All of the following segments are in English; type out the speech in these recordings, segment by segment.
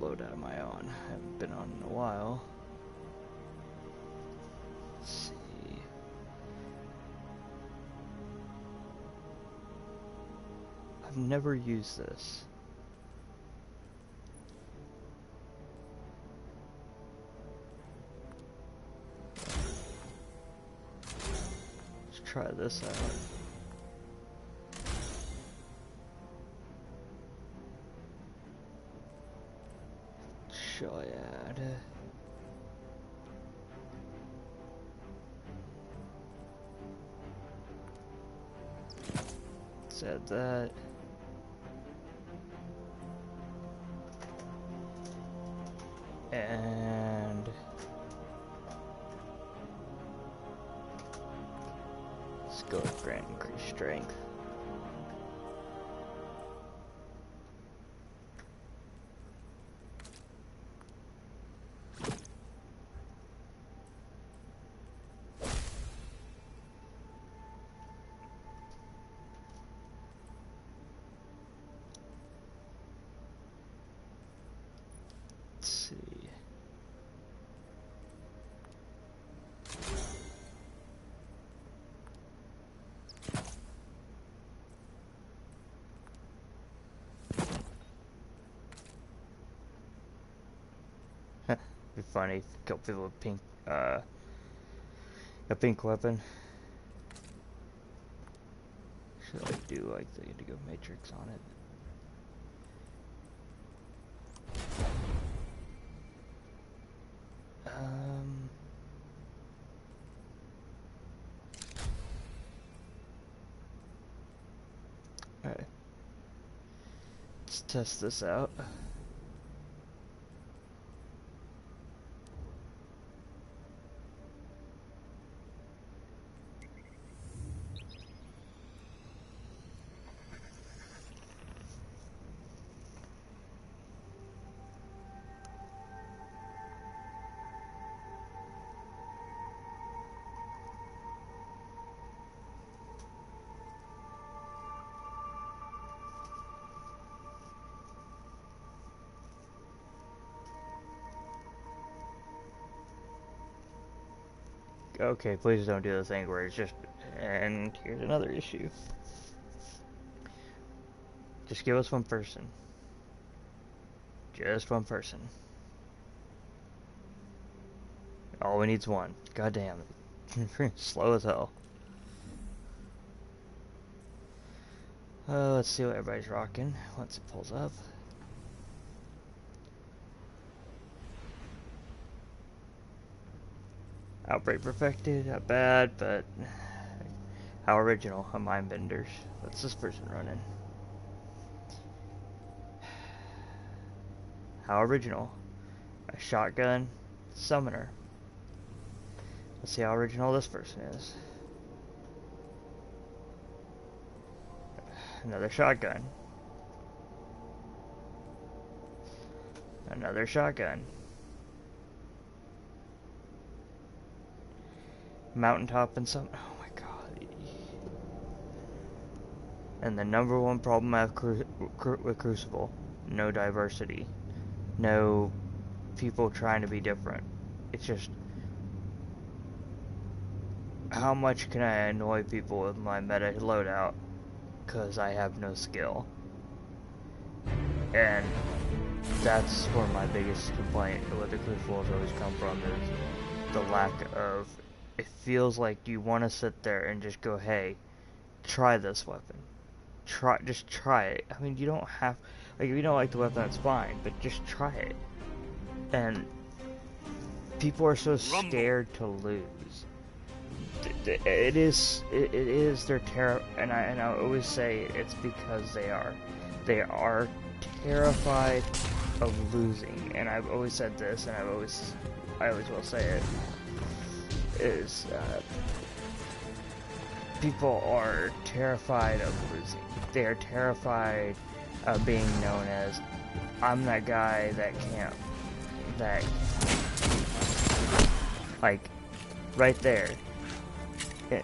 loadout am I on? I haven't been on in a while. Let's see. I've never used this. Let's try this out. Triad. Let's add that. And let's go with grant increased strength. Let's see. Be funny, kill people with pink, a pink weapon. Should I do like the Indigo Matrix on it? Alright. Let's test this out. Okay, please don't do the thing where it's just... And here's another issue. Just give us one person. Just one person. All we need's one. God damn it. Slow as hell. Let's see what everybody's rocking once it pulls up. Outbreak perfected, not bad, but how original, a mind benders. What's this person running? How original, a shotgun summoner. Let's see how original this person is. Another shotgun. Another shotgun. Mountaintop and some. Oh my god. And the number one problem I have with Crucible: no diversity, no people trying to be different. It's just, how much can I annoy people with my meta loadout because I have no skill? And that's where my biggest complaint with the Crucible has always come from, is the lack of. It feels like you want to sit there and just go, hey, try this weapon. Just try it. I mean, you don't have, like, if you don't like the weapon, that's fine, but just try it. And people are so scared to lose. It is their terror, and I always say it's because they are terrified of losing. And I've always said this, and I always will say it. Is people are terrified of losing. They are terrified of being known as, I'm that guy that can't, that, like, right there.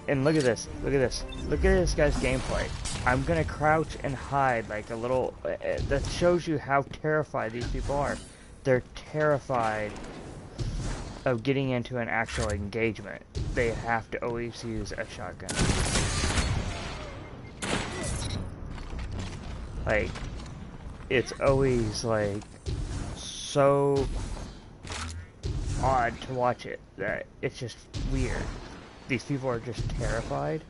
And look at this, look at this, look at this guy's gameplay. I'm gonna crouch and hide like a little, that shows you how terrified these people are. they're terrified of getting into an actual engagement. They have to always use a shotgun. Like, it's always like so odd to watch it that it's just weird. These people are just terrified.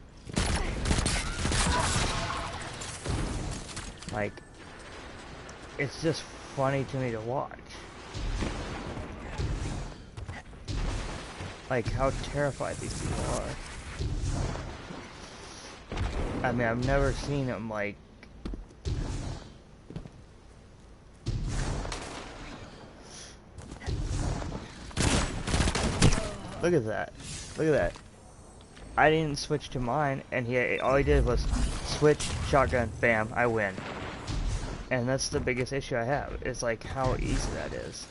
Like, it's just funny to me to watch. Like, how terrified these people are. I mean, I've never seen them, like... Look at that. Look at that. I didn't switch to mine, and all he did was switch, shotgun, bam, I win. And that's the biggest issue I have. It's like how easy that is.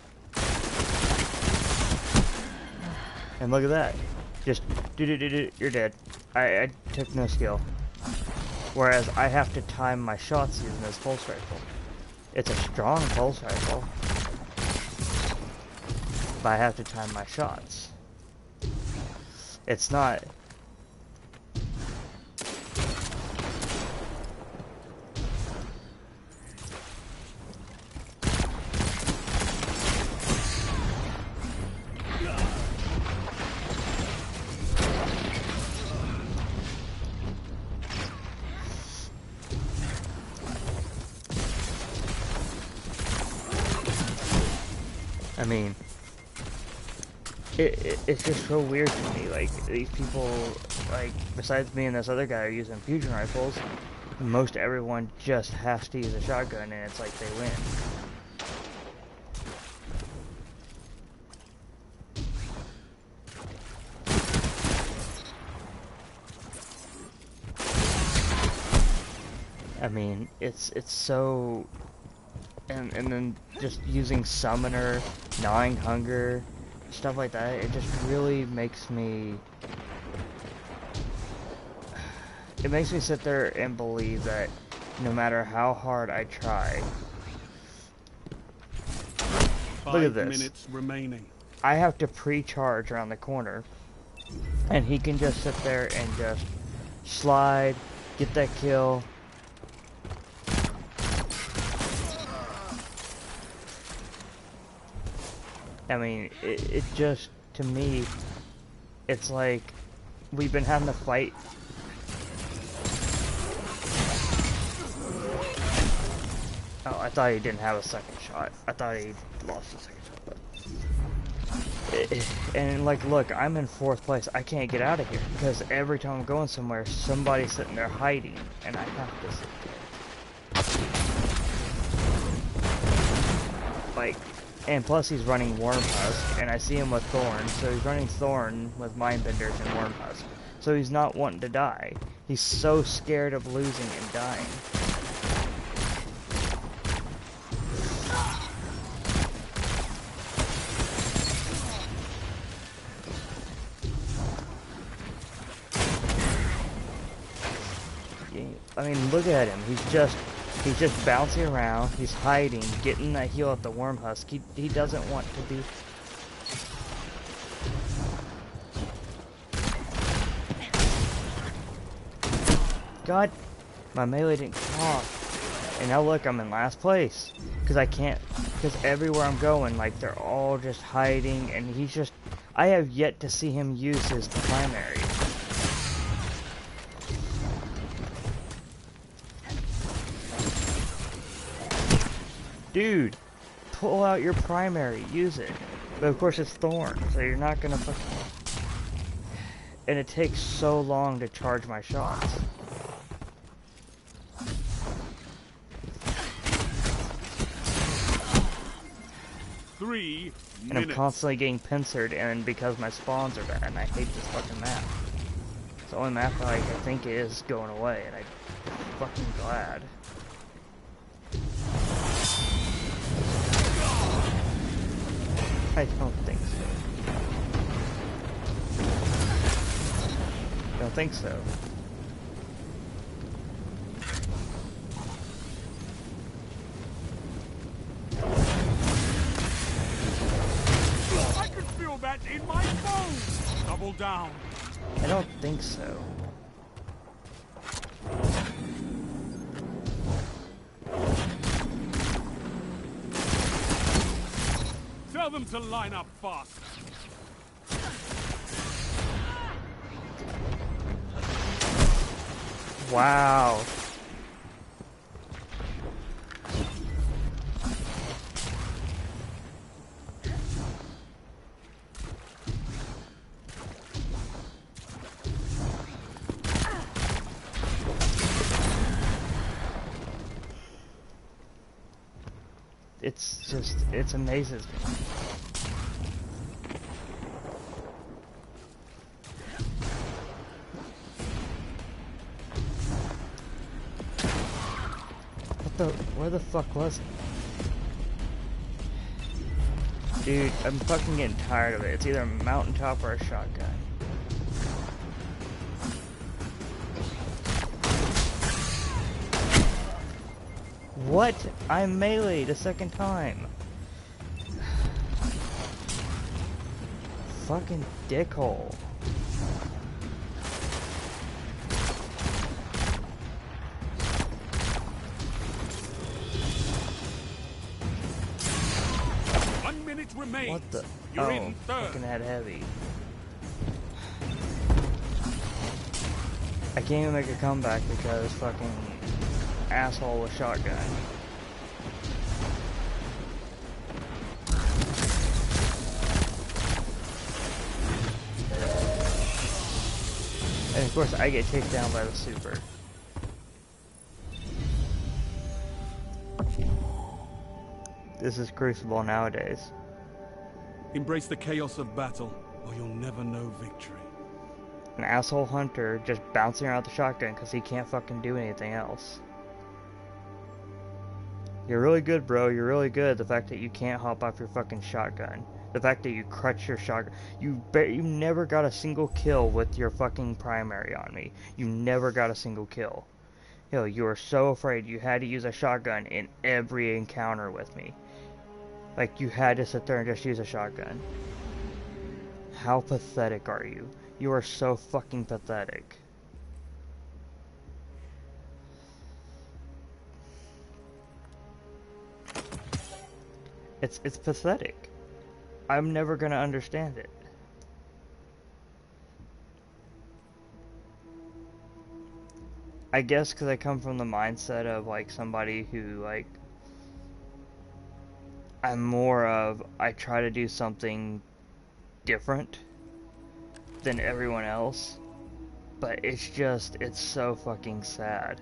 And look at that. Just do, you're dead. I took no skill. Whereas I have to time my shots using this pulse rifle. It's a strong pulse rifle. But I have to time my shots. It's not... I mean, it's just so weird to me. Like, these people, like, besides me and this other guy are using fusion rifles, most everyone just has to use a shotgun, and it's like they win. I mean, it's so... And then just using Summoner, Gnawing Hunger, stuff like that, it just really makes me... It makes me sit there and believe that no matter how hard I try... Look at this. 5 minutes remaining. I have to pre-charge around the corner, and he can just sit there and just slide, get that kill... I mean, it just, to me, it's like, we've been having to fight. Oh, I thought he didn't have a second shot. I thought he lost a second shot. But and, like, look, I'm in 4th place. I can't get out of here, because every time I'm going somewhere, somebody's sitting there hiding, and I have to sit there. Like... And plus he's running Wormhusk, and I see him with Thorn, so he's running Thorn with Mindbenders and Wormhusk. So he's not wanting to die. He's so scared of losing and dying. I mean, look at him. He's just bouncing around, he's hiding, getting that heal at the Wormhusk. He doesn't want to be... God, my melee didn't come off. And now look, I'm in last place. Because I can't, because everywhere I'm going, like, they're all just hiding, and he's just... I have yet to see him use his primary. Dude, pull out your primary, use it. But of course it's Thorn, so you're not gonna fucking... And it takes so long to charge my shots. And I'm constantly getting pincered, and because my spawns are bad, and I hate this fucking map. It's the only map that I think is going away, and I'm fucking glad. I don't think so. Don't think so. Double down. I don't think so. Tell them to line up fast. Wow. It's amazing. Where the fuck was it? Dude, I'm fucking getting tired of it. It's either a mountaintop or a shotgun. What? I meleeed a second time. Fucking dickhole. Remains. What the? You're oh, in third. Fucking that heavy. I can't even make a comeback because fucking asshole with shotgun. And of course I get taken down by the super. This is Crucible nowadays. Embrace the chaos of battle, or you'll never know victory. An asshole hunter just bouncing around the shotgun because he can't fucking do anything else. You're really good, bro. You're really good. The fact that you can't hop off your fucking shotgun. The fact that you crutch your shotgun. You never got a single kill with your fucking primary on me. You never got a single kill. Yo, you were so afraid you had to use a shotgun in every encounter with me. Like, you had to sit there and just use a shotgun. How pathetic are you? You are so fucking pathetic. It's pathetic. I'm never gonna understand it. I guess because I come from the mindset of, like, somebody who, like, I'm more of, I try to do something different than everyone else, but it's so fucking sad.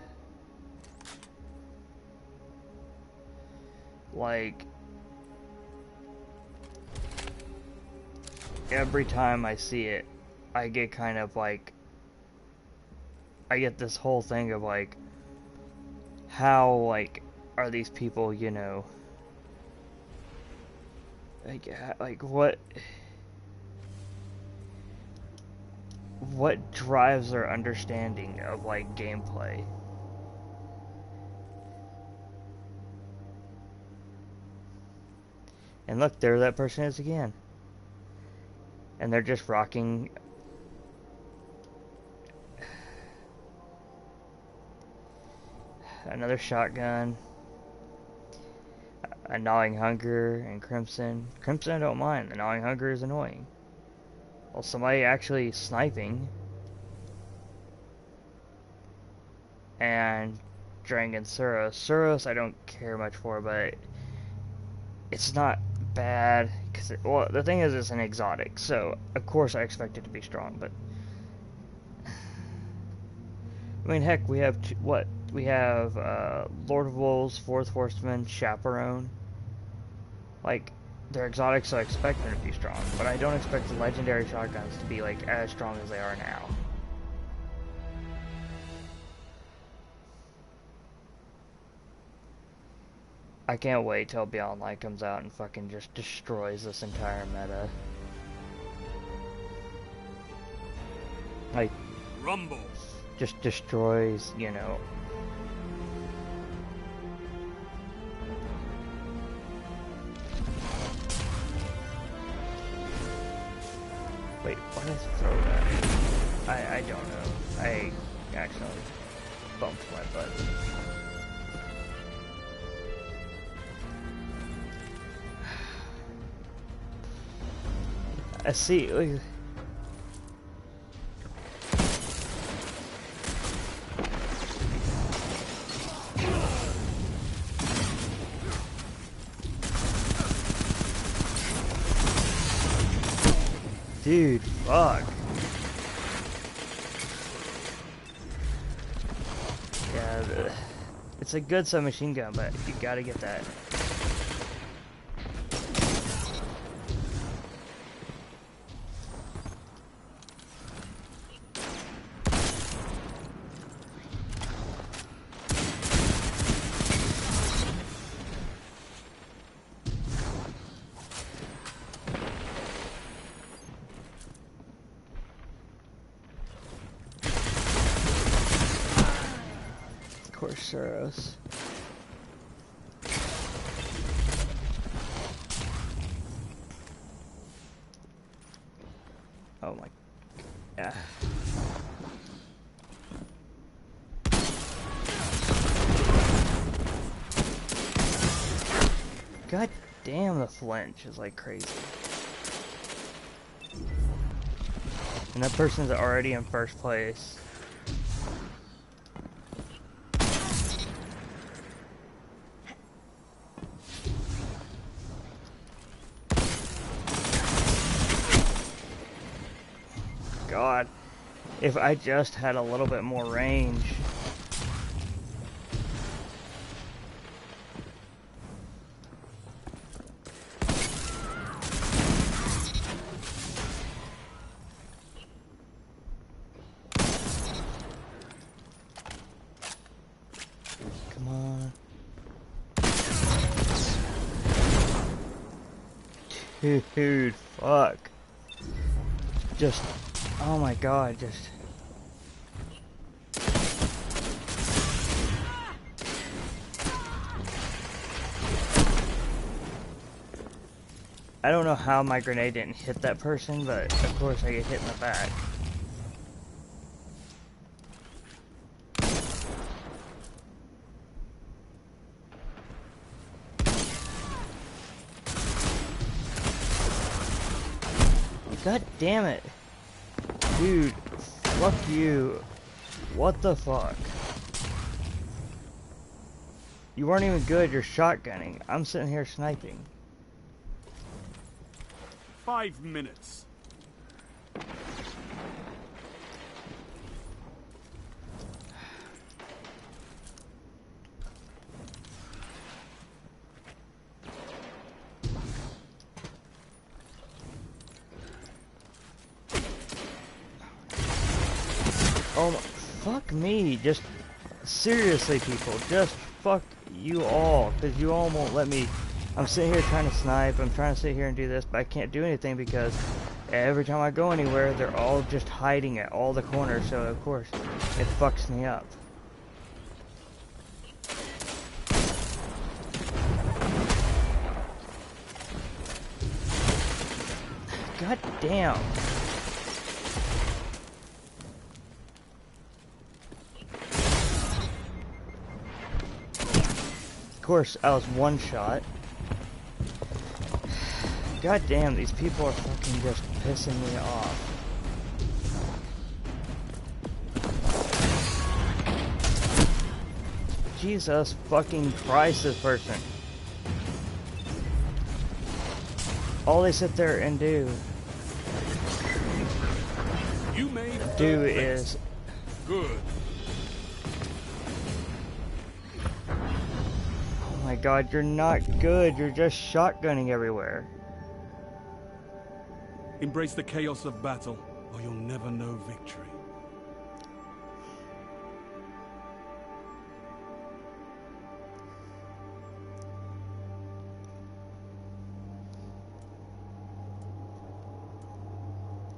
Like, every time I see it, I get kind of like, I get this whole thing of like, how, like, are these people, you know, like what drives their understanding of, like, gameplay? And look, there that person is again. And they're just rocking another shotgun, a gnawing hunger, and Crimson. Crimson I don't mind. The gnawing hunger is annoying. Well, somebody actually sniping. And Dragon Suros. Suros I don't care much for, but it's not bad. Cause well, the thing is, it's an exotic, so of course I expect it to be strong, but I mean, heck, we have we have Lord of Wolves, Fourth Horseman, Chaperone. Like, they're exotic, so I expect them to be strong, but I don't expect the legendary shotguns to be, like, as strong as they are now. I can't wait till Beyond Light comes out and fucking just destroys this entire meta. Like, Rumble. Just destroys, you know. Wait, why did I throw that? I don't know. I accidentally bumped my button. I see. Dude, fuck. Yeah, it's a good submachine gun, but you gotta get that. Corseros. Oh my. Yeah. God damn, the flinch is like crazy. And that person's already in first place. God, if I just had a little bit more range. Come on. Dude, fuck. Just, oh my god, just. I don't know how my grenade didn't hit that person, but of course I get hit in the back. God damn it. Dude, fuck you. What the fuck? You weren't even good, you're shotgunning. I'm sitting here sniping. 5 minutes. Oh my, fuck me. Just, seriously people, just fuck you all. Because you all won't let me. I'm sitting here trying to snipe, I'm trying to sit here and do this, but I can't do anything because every time I go anywhere, they're all just hiding at all the corners, so of course, it fucks me up. God damn. Of course, I was one shot. God damn, these people are fucking just pissing me off. Jesus fucking Christ, this person. All they sit there and do is good. Oh my god, you're not good. You're just shotgunning everywhere. Embrace the chaos of battle, or you'll never know victory.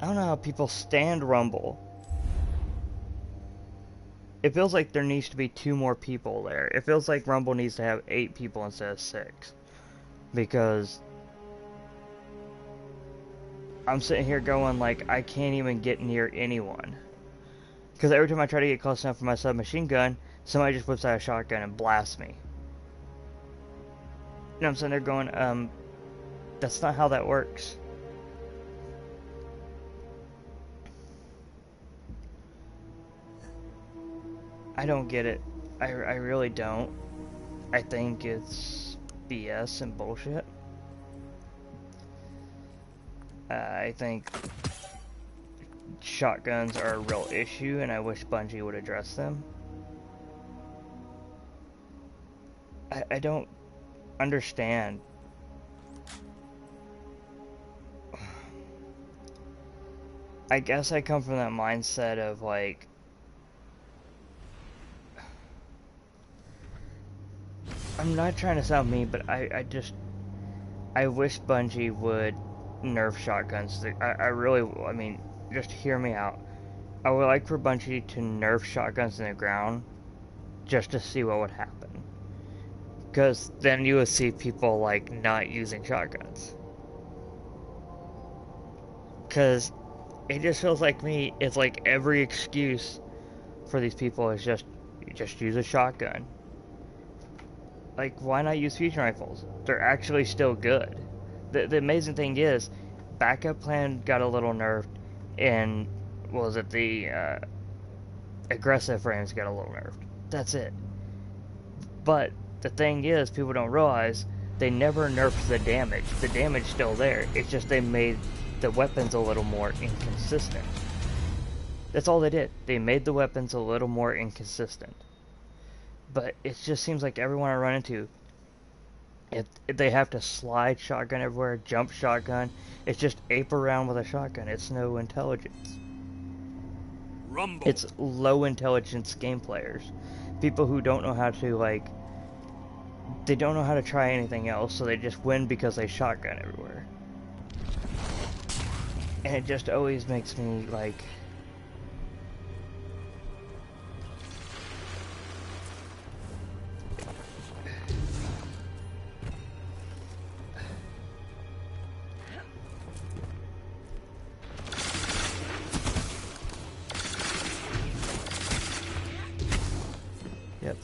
I don't know how people stand Rumble. It feels like there needs to be 2 more people there. It feels like Rumble needs to have 8 people instead of 6. Because I'm sitting here going like I can't even get near anyone. Because every time I try to get close enough for my submachine gun, somebody just whips out a shotgun and blasts me. And I'm sitting there going, that's not how that works. I don't get it. I really don't. I think it's BS and bullshit. I think shotguns are a real issue, and I wish Bungie would address them. I don't understand. I guess I come from that mindset of like, I'm not trying to sound mean, but I wish Bungie would nerf shotguns. I really, I mean, just hear me out. I would like for Bungie to nerf shotguns in the ground just to see what would happen. Because then you would see people like not using shotguns. Because it just feels like me, it's like every excuse for these people is just use a shotgun. Like, why not use fusion rifles? They're actually still good. The amazing thing is, backup plan got a little nerfed, and what was it, the aggressive frames got a little nerfed. That's it. But the thing is, people don't realize they never nerfed the damage. The damage's still there. It's just they made the weapons a little more inconsistent. That's all they did. They made the weapons a little more inconsistent. But it just seems like everyone I run into, if they have to slide shotgun everywhere, jump shotgun, it's just ape around with a shotgun. It's no intelligence. Rumble. It's low intelligence game players. People who don't know how to, like, they don't know how to try anything else, so they just win because they shotgun everywhere. And it just always makes me, like, yep.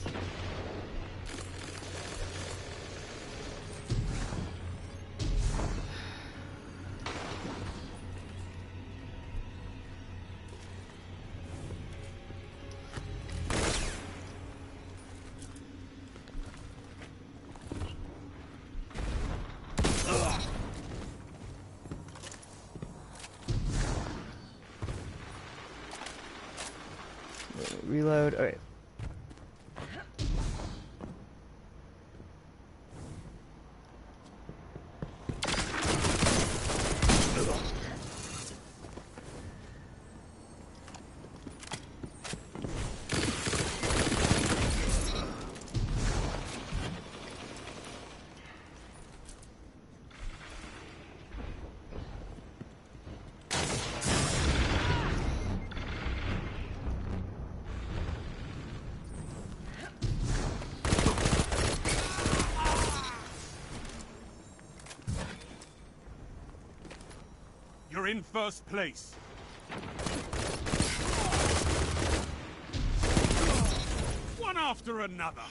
Reload. Alright. You're in first place. One after another.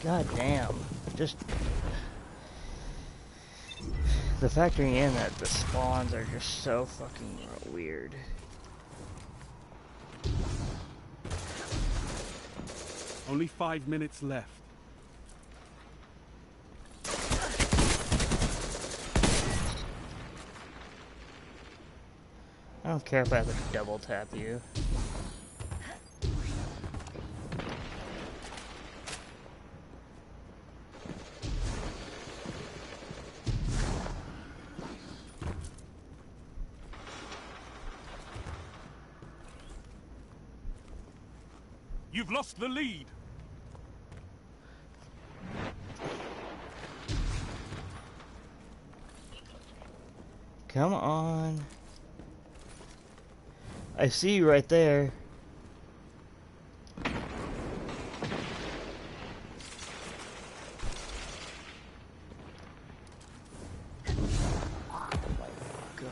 God damn. Just the factoring in that the spawns are just so fucking weird. Only 5 minutes left. I don't care if I have to double tap you. You've lost the lead. Come on. I see you right there. Oh my God.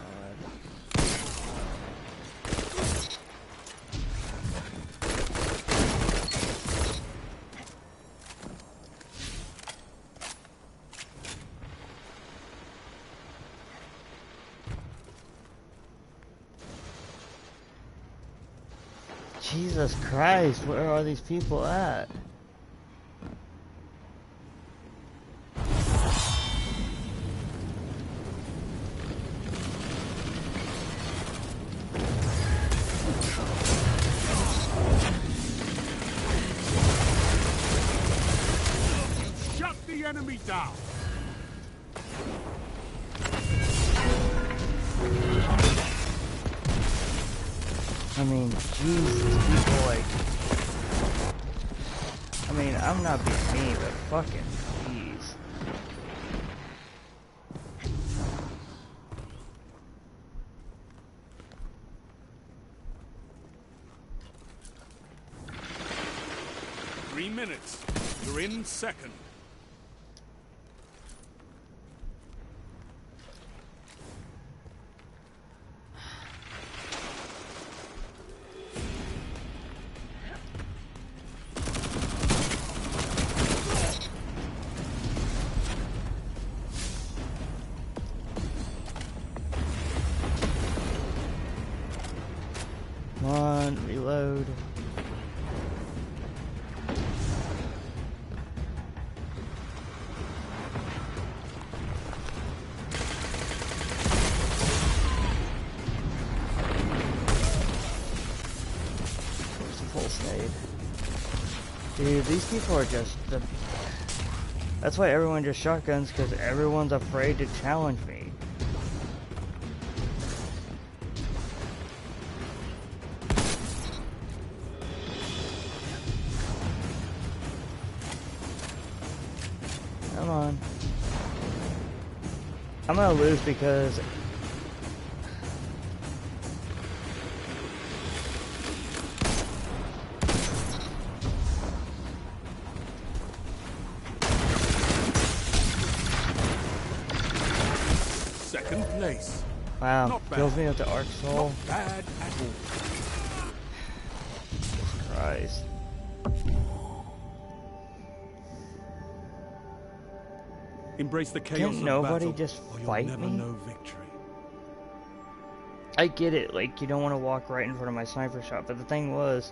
Jesus Christ, where are these people at? Shut the enemy down. I mean, Jesus, people like... I mean, I'm not being mean, but fucking jeez. Three minutes. You're in second. Come on, reload. Dude, these people are just that's why everyone just shotguns, because everyone's afraid to challenge me. Come on. I'm gonna lose because Second place. wow, Not bad. kills me with the arc soul. Not bad at all. Jesus Christ. Embrace the chaos Can't of nobody battle, just or you'll fight never me? know victory. I get it, like, you don't want to walk right in front of my sniper shot, but the thing was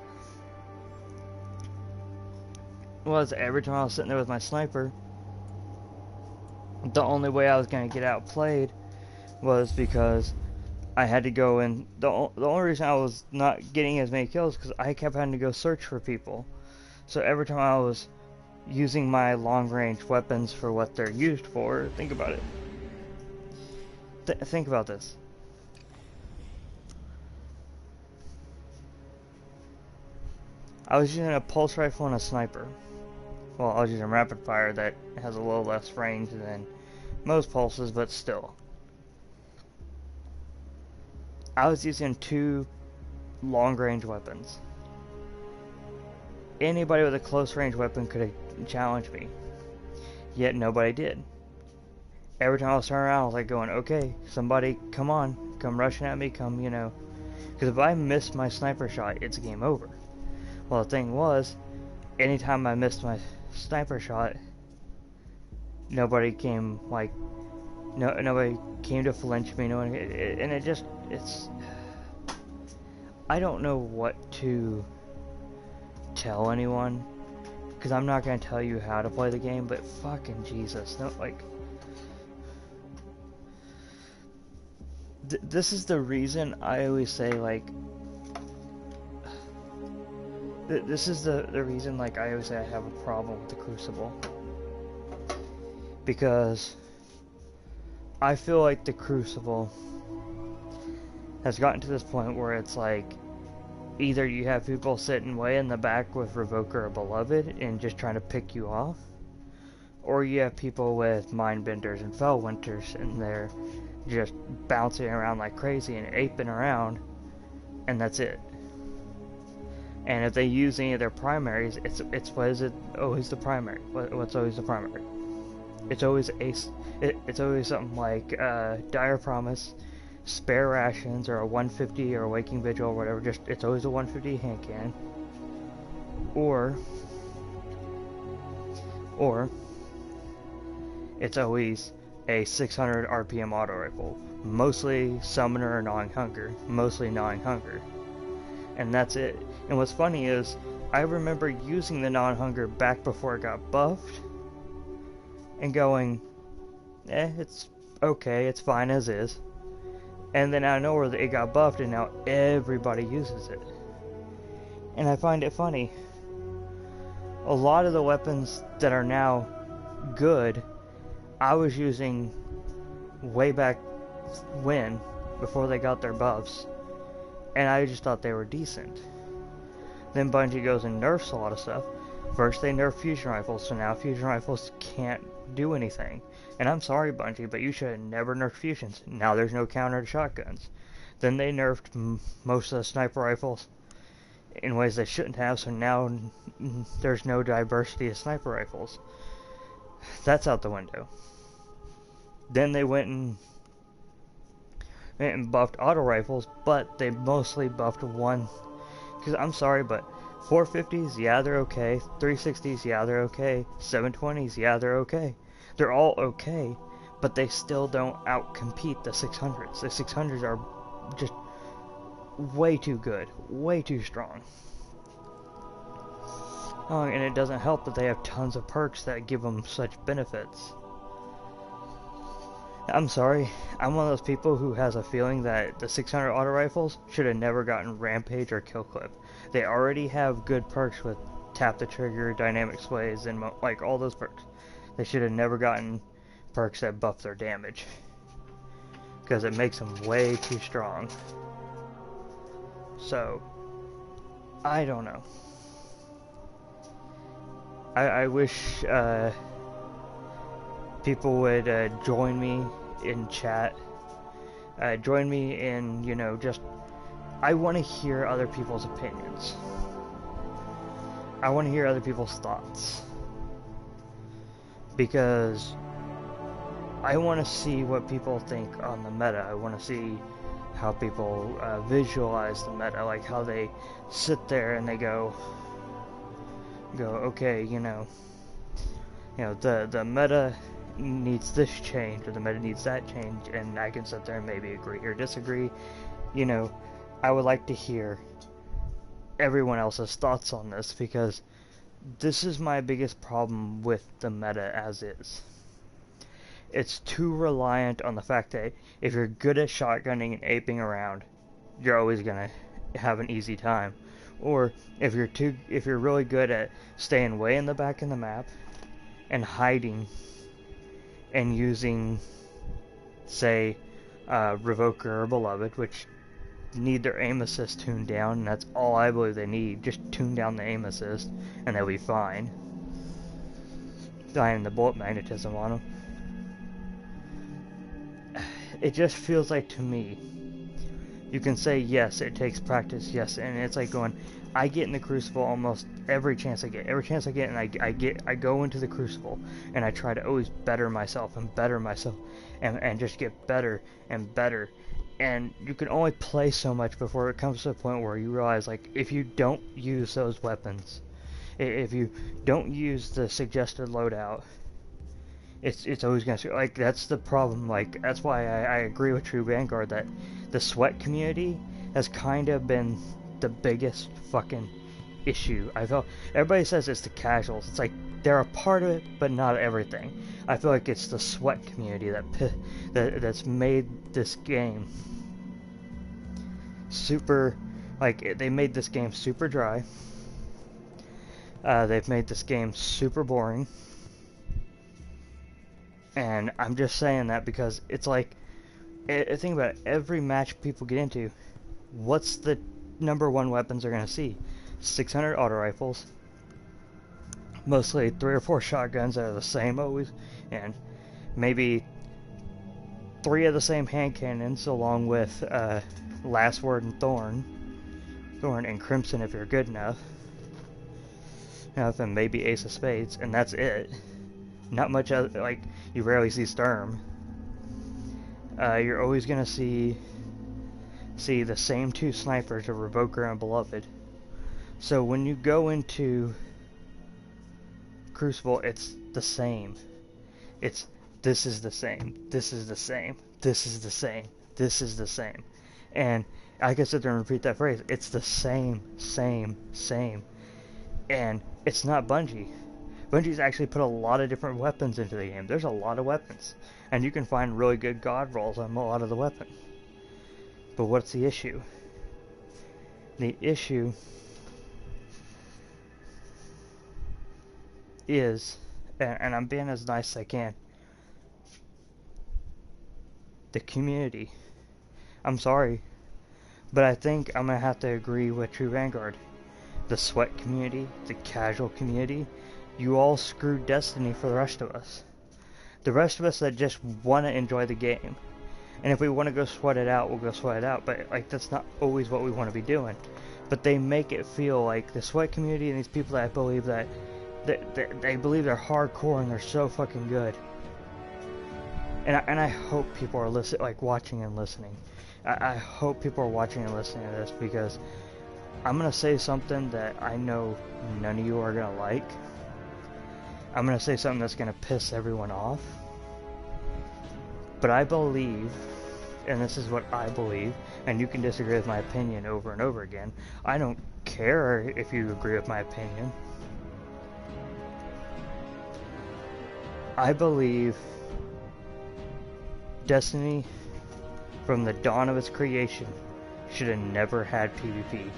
every time I was sitting there with my sniper, the only way I was going to get outplayed was because I had to go in. The only reason I was not getting as many kills because I kept having to go search for people. So every time I was using my long-range weapons for what they're used for, think about it. Think about this. I was using a pulse rifle and a sniper. Well, I was using rapid fire that has a little less range than most pulses, but still. I was using 2 long-range weapons. Anybody with a close-range weapon could have challenged me. Yet nobody did. Every time I was turning around, I was like going, okay, somebody, come on, come rushing at me, come, you know. Because if I missed my sniper shot, it's game over. Well, the thing was, anytime I missed my sniper shot, nobody came, like, nobody came to flinch me, and it's, I don't know what to tell anyone, because I'm not going to tell you how to play the game, but fucking Jesus, no, like, this is the reason I always say, like, this is the reason, like, I always say I have a problem with the Crucible. Because I feel like the Crucible has gotten to this point where it's like, either you have people sitting way in the back with Revoker or Beloved and just trying to pick you off, or you have people with Mindbenders and Fellwinters and they're just bouncing around like crazy and aping around, and that's it. And if they use any of their primaries, it's what is it? Always the primary. What's always the primary? It's always it's always something like Dire Promise, Spare Rations, or a 150 or a Waking Vigil or whatever. Just it's always a 150 hand cannon, or it's always a 600 RPM auto rifle. Mostly Summoner or Gnawing Hunger. Mostly Gnawing Hunger. And that's it. And what's funny is, I remember using the Gnawing Hunger back before it got buffed, and going, it's okay, it's fine as is. And then out of nowhere, it got buffed, and now everybody uses it. And I find it funny. A lot of the weapons that are now good, I was using way back when, before they got their buffs, and I just thought they were decent. Then Bungie goes and nerfs a lot of stuff. First they nerfed fusion rifles, so now fusion rifles can't do anything. And I'm sorry, Bungie, but you should have never nerfed fusions. Now there's no counter to shotguns. Then they nerfed most of the sniper rifles in ways they shouldn't have, so now there's no diversity of sniper rifles. That's out the window. Then they went and buffed auto rifles, but they mostly buffed one. Because I'm sorry, but 450s, yeah, they're okay. 360s, yeah, they're okay. 720s, yeah, they're okay. They're all okay, but they still don't outcompete the 600s. The 600s are just way too good, way too strong. Oh, and it doesn't help that they have tons of perks that give them such benefits. I'm sorry, I'm one of those people who has a feeling that the 600 auto rifles should have never gotten Rampage or Kill Clip. They already have good perks with Tap the Trigger, Dynamic Sways, and like all those perks. They should have never gotten perks that buff their damage, because it makes them way too strong. So, I don't know. I wish people would join me in chat. Join me in, you know, just... I want to hear other people's opinions. I want to hear other people's thoughts. Because I want to see what people think on the meta. I want to see how people visualize the meta. Like how they sit there and they go, okay, you know, the meta needs this change, or the meta needs that change, and I can sit there and maybe agree or disagree. You know, I would like to hear everyone else's thoughts on this, because this is my biggest problem with the meta as is. It's too reliant on the fact that if you're good at shotgunning and aping around, you're always gonna have an easy time. Or if you're really good at staying way in the back of the map and hiding and using, say, Revoker or Beloved, which need their aim assist tuned down, and that's all I believe they need. Just tune down the aim assist and they'll be fine. Dying the bullet magnetism on them. It just feels like, to me, you can say yes, it takes practice, yes, and it's like going, I get in the Crucible almost every chance I get, and I go into the Crucible, and I try to always better myself, and just get better and better, and you can only play so much before it comes to a point where you realize, like, if you don't use those weapons, If you don't use the suggested loadout, it's always gonna like that's the problem. Like that's why I agree with True Vanguard that the sweat community has kind of been the biggest fucking issue. I feel everybody says it's the casuals. It's like they're a part of it, but not everything. I feel like it's the sweat community that's made this game super. Like they made this game super dry. They've made this game super boring. And I'm just saying that because it's like, think about it, every match people get into, what's the number one weapons they're going to see? 600 auto rifles, mostly 3 or 4 shotguns that are the same always, and maybe 3 of the same hand cannons along with Last Word and Thorn and Crimson if you're good enough, and maybe Ace of Spades, and that's it. Not much other, like, you rarely see Sturm. You're always gonna see the same 2 snipers, a Revoker and Beloved. So when you go into Crucible, it's the same. This is the same, this is the same, this is the same, this is the same. And I can sit there and repeat that phrase. It's the same. And it's not Bungie. Bungie's actually put a lot of different weapons into the game. There's a lot of weapons. And you can find really good god rolls on a lot of the weapons. But what's the issue? The issue is, and I'm being as nice as I can, the community. I'm sorry, but I think I'm going to have to agree with True Vanguard. The sweat community, the casual community, you all screwed Destiny for the rest of us. The rest of us that just want to enjoy the game. And if we want to go sweat it out, we'll go sweat it out. But like that's not always what we want to be doing. But they make it feel like the sweat community and these people that believe that they believe they're hardcore and they're so fucking good. And I hope people are watching and listening. I hope people are watching and listening to this because I'm gonna say something that I know none of you are gonna like. I'm gonna say something that's gonna piss everyone off. But I believe, and this is what I believe, and you can disagree with my opinion over and over again. I don't care if you agree with my opinion. I believe Destiny, from the dawn of its creation, should have never had PvP.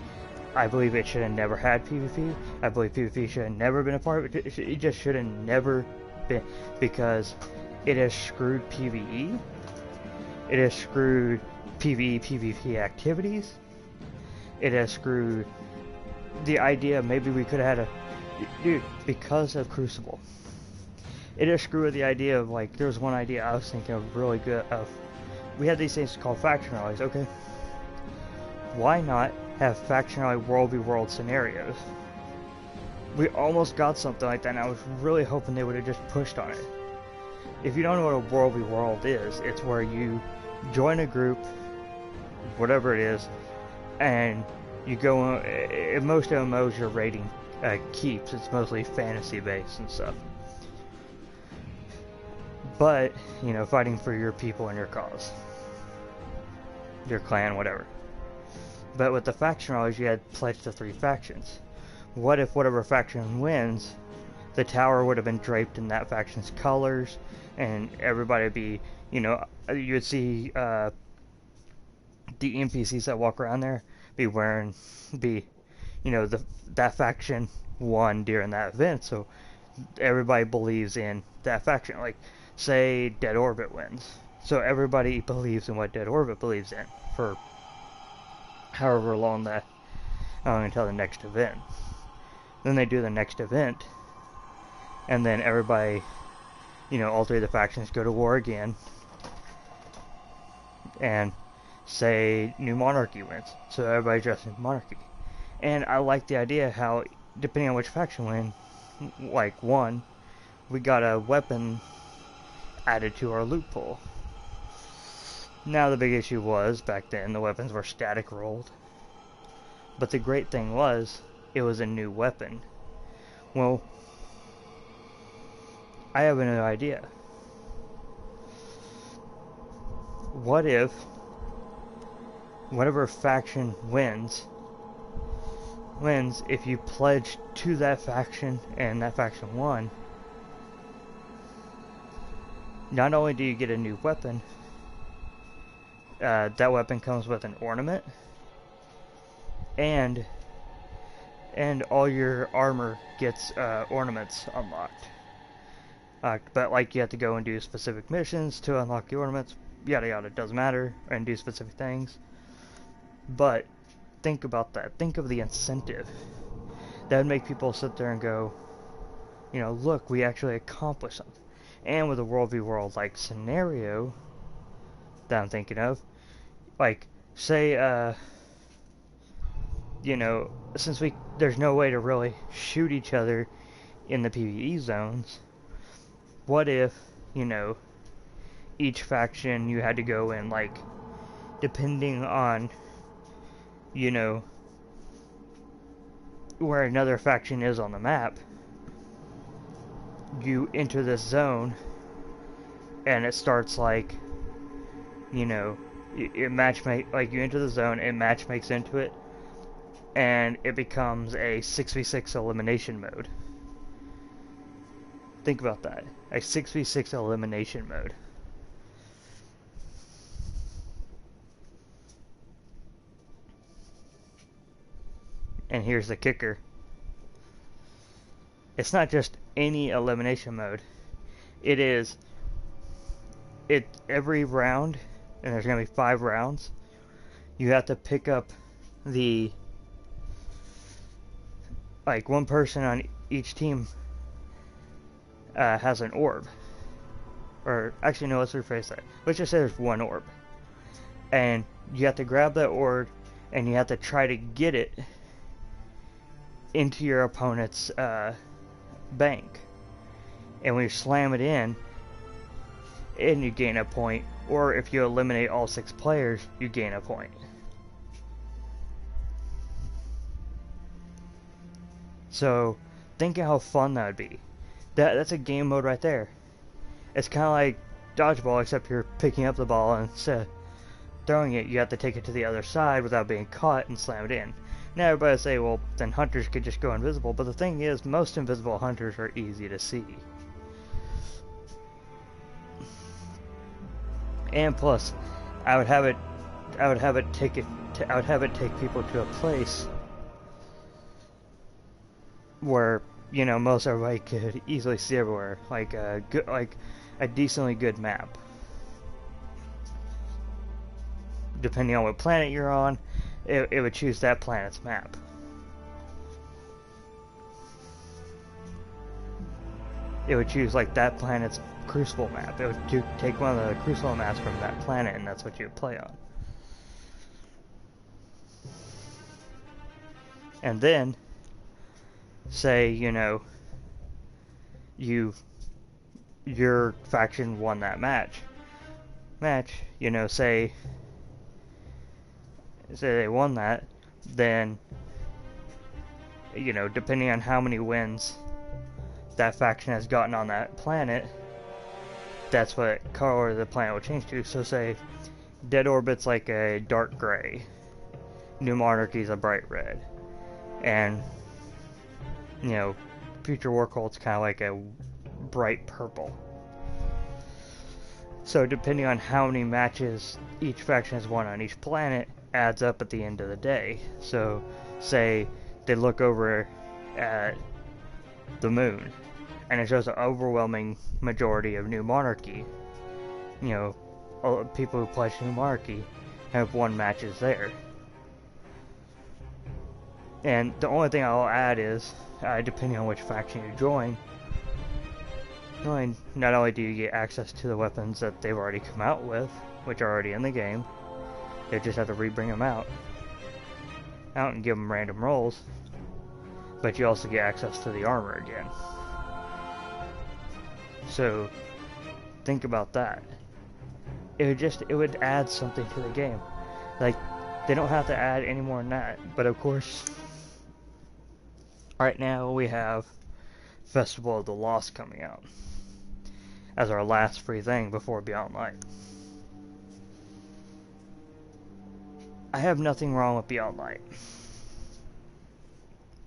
I believe it should have never had PvP. I believe PvP should have never been a part of it. It just should have never been, because it has screwed PvE. It has screwed PvE, PvP activities. It has screwed the idea maybe we could have had dude, because of Crucible. It has screwed the idea of, like, there was one idea I was thinking of really good of, we had these things called faction rallies, okay? Why not have faction rally world v world scenarios? We almost got something like that, and I was really hoping they would have just pushed on it. If you don't know what a world v world is, it's where you join a group, whatever it is, and you go, in most MMOs your rating keeps, it's mostly fantasy based and stuff. But, you know, fighting for your people and your cause. Your clan, whatever. But with the faction rallies, you had pledged to 3 factions. What if whatever faction wins, the tower would have been draped in that faction's colors, and everybody would be, you know, you would see the NPCs that walk around there you know, that faction won during that event, so everybody believes in that faction. Like, say Dead Orbit wins, so everybody believes in what Dead Orbit believes in for however long that until the next event. Then they do the next event, and then everybody, you know, all 3 of the factions go to war again, and say New Monarchy wins, so everybody dresses in Monarchy. And I like the idea how, depending on which faction won, we got a weapon added to our loot pool. Now the big issue was, back then, the weapons were static rolled. But the great thing was, it was a new weapon. Well, I have another idea. What if whatever faction wins if you pledge to that faction and that faction won, not only do you get a new weapon, that weapon comes with an ornament, and all your armor gets ornaments unlocked. But like you have to go and do specific missions to unlock the ornaments, yada yada, it doesn't matter, and do specific things. But think about that. Think of the incentive. That would make people sit there and go, you know, look, we actually accomplished something. And with a World v. World like scenario that I'm thinking of, like, say, you know, since there's no way to really shoot each other in the PvE zones, what if, you know, each faction you had to go in, like, depending on, you know, where another faction is on the map, you enter this zone and it starts like, you know, like you enter the zone and match makes into it, and it becomes a 6v6 elimination mode. Think about that. A 6v6 elimination mode. And here's the kicker. It's not just any elimination mode. It's every round, and there's going to be 5 rounds. You have to pick up like, one person on each team has an orb. Or, actually, no, let's rephrase that. Let's just say there's one orb. And you have to grab that orb, and you have to try to get it into your opponent's bank. And when you slam it in, and you gain a point, or if you eliminate all 6 players, you gain a point. So, think of how fun that would be. That's a game mode right there. It's kind of like dodgeball, except you're picking up the ball, and instead of throwing it, you have to take it to the other side without being caught and slam it in. Now everybody say, well, then hunters could just go invisible, but the thing is, most invisible hunters are easy to see. And plus, I would have it take people to a place where, you know, most everybody could easily see everywhere, like a decently good map. Depending on what planet you're on, it would choose that planet's map. It would choose, like, that planet's Crucible map. It would take one of the Crucible maps from that planet, and that's what you would play on. And then, say, you know, your faction won that match, you know, say they won that, then, you know, depending on how many wins that faction has gotten on that planet, that's what color the planet will change to. So say Dead Orbit's like a dark gray, New Monarchy's a bright red, and, you know, Future War Cult's kind of like a bright purple. So depending on how many matches each faction has won on each planet adds up at the end of the day. So say they look over at the moon and it shows an overwhelming majority of New Monarchy. You know, people who pledge New Monarchy have won matches there. And the only thing I'll add is, depending on which faction you join, not only do you get access to the weapons that they've already come out with, which are already in the game, they just have to re-bring them out and give them random rolls, but you also get access to the armor again. So, think about that. It would add something to the game. Like, they don't have to add any more than that, but of course, right now we have Festival of the Lost coming out as our last free thing before Beyond Light. I have nothing wrong with Beyond Light.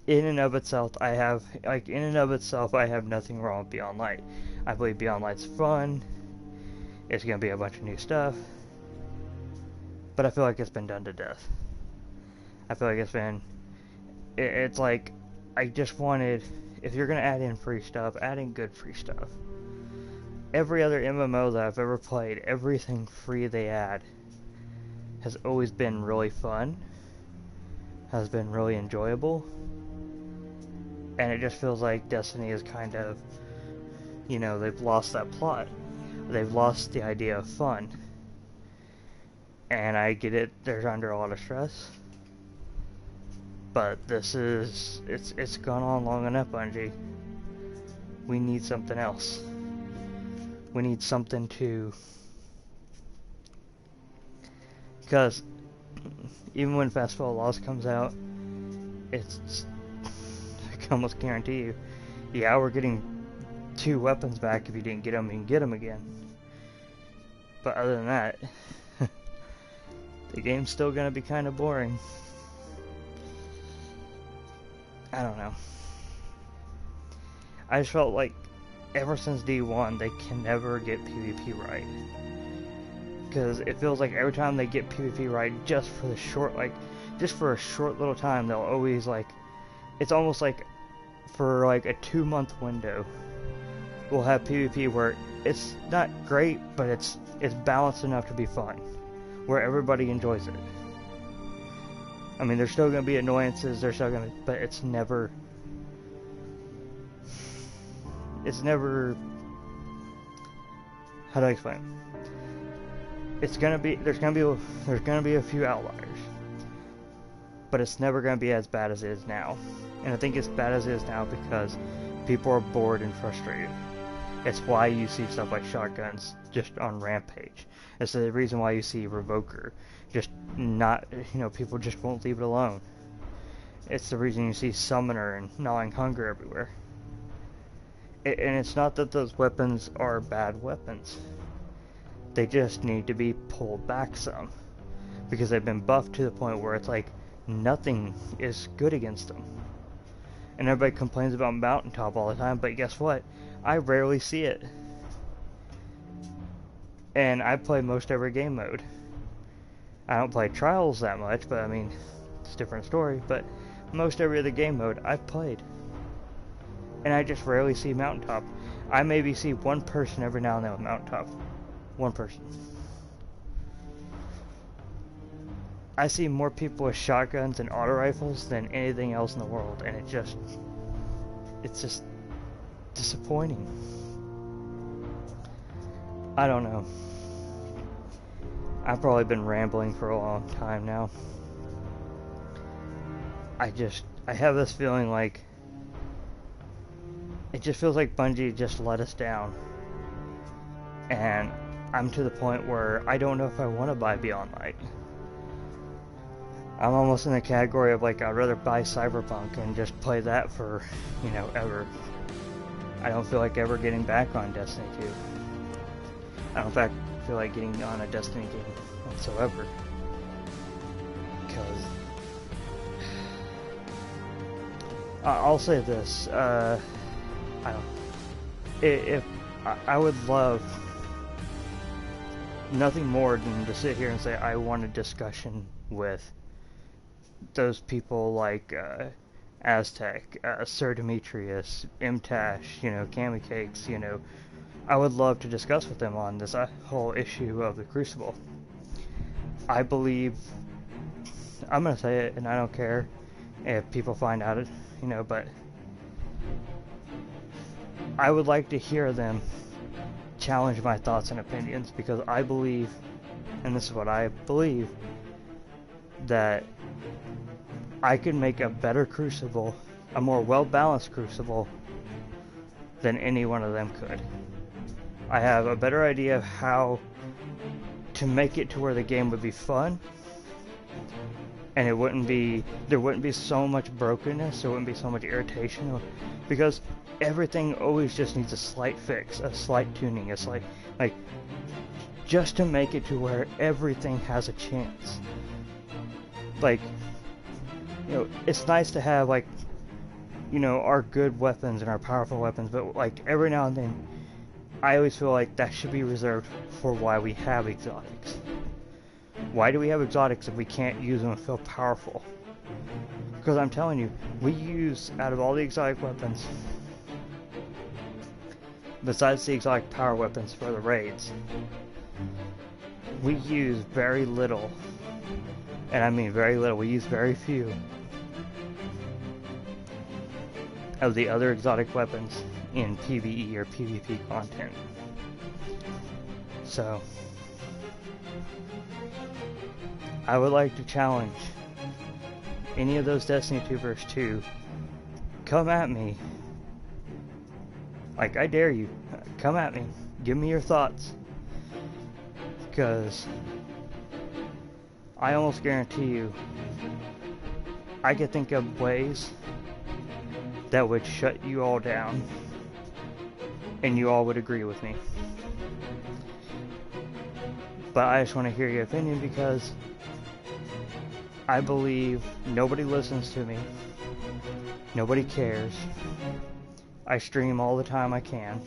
In and of itself, I have nothing wrong with Beyond Light. I believe Beyond Light's fun. It's gonna be a bunch of new stuff. But I feel like it's been done to death. I feel like it's like, I just wanted, if you're gonna add in free stuff, add in good free stuff. Every other MMO that I've ever played, everything free they add has always been really fun, has been really enjoyable, and it just feels like Destiny is kind of, you know, they've lost that plot. They've lost the idea of fun. And I get it, they're under a lot of stress. But it's gone on long enough, Bungie. We need something else. We need something to... Because even when Festival of Lost comes out, it's... I can almost guarantee you, yeah, we're getting 2 weapons back. If you didn't get them, you can get them again. But other than that, the game's still gonna be kind of boring. I don't know. I just felt like ever since D1 they can never get PvP right. Because it feels like every time they get PvP right, just for a short little time, they'll always like, it's almost like for like a 2-month window, we'll have PvP where it's not great, but it's balanced enough to be fun, where everybody enjoys it. I mean, there's still going to be annoyances, but it's never, how do I explain? There's going to be a few outliers, but it's never going to be as bad as it is now. And I think it's bad as it is now because people are bored and frustrated. It's why you see stuff like shotguns just on Rampage. It's the reason why you see Revoker just not, people just won't leave it alone. It's the reason you see Summoner and Gnawing Hunger everywhere. And it's not that those weapons are bad weapons. They just need to be pulled back some. Because they've been buffed to the point where it's like nothing is good against them. And everybody complains about Mountaintop all the time, but guess what? I rarely see it. And I play most every game mode. I don't play Trials that much, but I mean, it's a different story, but most every other game mode I've played. And I just rarely see Mountaintop. I maybe see one person every now and then with Mountaintop. One person. I see more people with shotguns and auto rifles than anything else in the world, and it's just disappointing. I don't know. I've probably been rambling for a long time now. I have this feeling like it just feels like Bungie just let us down. And I'm to the point where I don't know if I want to buy Beyond Light. I'm almost in the category of like, I'd rather buy Cyberpunk and just play that for, ever. I don't feel like ever getting back on Destiny 2. I don't, in fact, feel like getting on a Destiny game whatsoever. Because I'll say this, I would love nothing more than to sit here and say I want a discussion with those people like Aztec, Sir Demetrius, MTash, Cammy Cakes, I would love to discuss with them on this whole issue of the Crucible. I believe, I'm gonna say it, and I don't care if people find out it, but I would like to hear them challenge my thoughts and opinions, because I believe, and this is what I believe, that I could make a better Crucible, a more well-balanced Crucible, than any one of them could. I have a better idea of how to make it to where the game would be fun, and there wouldn't be so much brokenness, there wouldn't be so much irritation, because everything always just needs a slight fix, a slight tuning, a slight, like, just to make it to where everything has a chance. Like, you know, it's nice to have, like, you know, our good weapons and our powerful weapons, but like every now and then I always feel like that should be reserved for why we have exotics. Why do we have exotics if we can't use them and feel powerful? Because I'm telling you, we use, out of all the exotic weapons, besides the exotic power weapons for the raids, we use very little, and I mean very little, we use very few of the other exotic weapons in PvE or PvP content. So, I would like to challenge any of those Destiny tubers to come at me. Like, I dare you. Come at me. Give me your thoughts. Because I almost guarantee you I could think of ways that would shut you all down and you all would agree with me. But I just want to hear your opinion, because I believe nobody listens to me. Nobody cares. I stream all the time I can.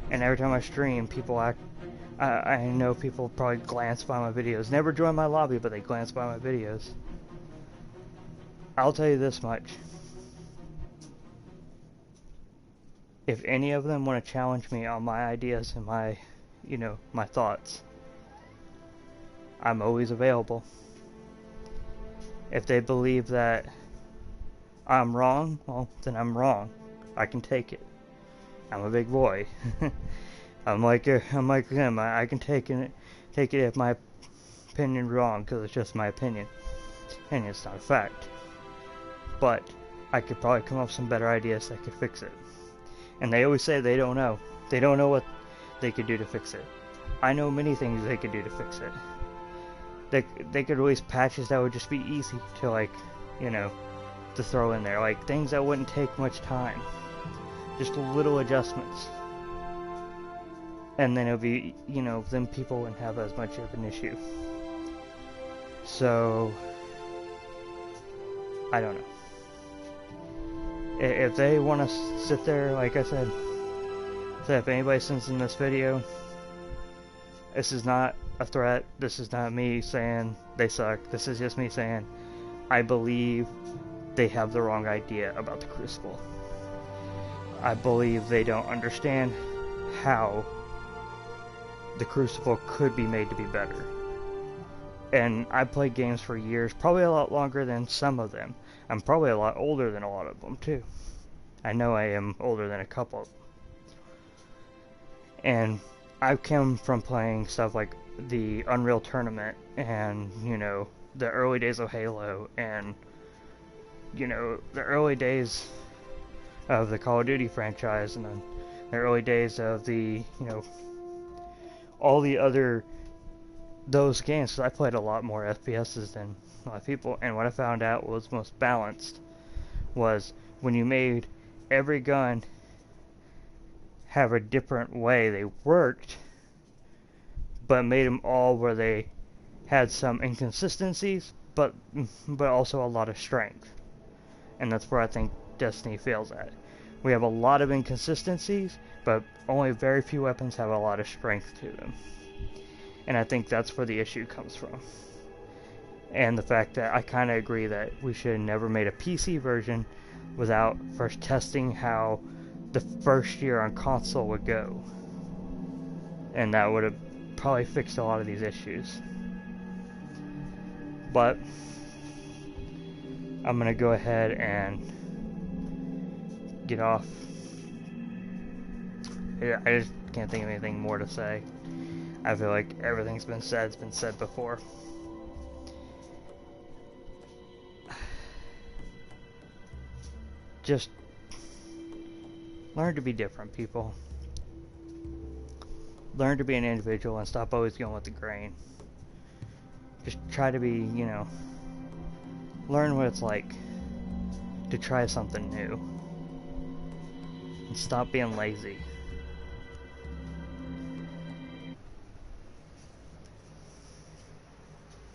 And every time I stream, people act... I know people probably glance by my videos. Never join my lobby, but they glance by my videos. I'll tell you this much. If any of them want to challenge me on my ideas and my, you know, my thoughts, I'm always available. If they believe that I'm wrong, well, then I'm wrong. I can take it. I'm a big boy. I'm like him. I can take it if my opinion's wrong, because it's just my opinion, and it's not a fact. But I could probably come up with some better ideas that could fix it. And they always say they don't know. They don't know what they could do to fix it. I know many things they could do to fix it. They could release patches that would just be easy to, like, you know, to throw in there. Like, things that wouldn't take much time. Just little adjustments. And then it'll be, you know, then people wouldn't have as much of an issue. So, I don't know. If they want to sit there, like I said, so if anybody sends in this video, this is not a threat, this is not me saying they suck, this is just me saying I believe they have the wrong idea about the Crucible. I believe they don't understand how the Crucible could be made to be better. And I've played games for years, probably a lot longer than some of them. I'm probably a lot older than a lot of them, too. I know I am older than a couple. And I've come from playing stuff like the Unreal Tournament and, you know, the early days of Halo and, you know, the early days of the Call of Duty franchise and then the early days of the, you know, all the other, those games. So I played a lot more FPSs than a lot of people, and what I found out was most balanced was when you made every gun have a different way they worked, but made them all where they had some inconsistencies, but also a lot of strength. And that's where I think Destiny fails at. We have a lot of inconsistencies, but only very few weapons have a lot of strength to them. And I think that's where the issue comes from. And the fact that I kind of agree that we should have never made a PC version without first testing how the first year on console would go. And that would have probably fixed a lot of these issues. But I'm going to go ahead and get off. I just can't think of anything more to say. I feel like everything's been said, it's been said before. Just learn to be different, people. Learn to be an individual and stop always going with the grain. Just try to be, you know, Learn what it's like to try something new. And stop being lazy.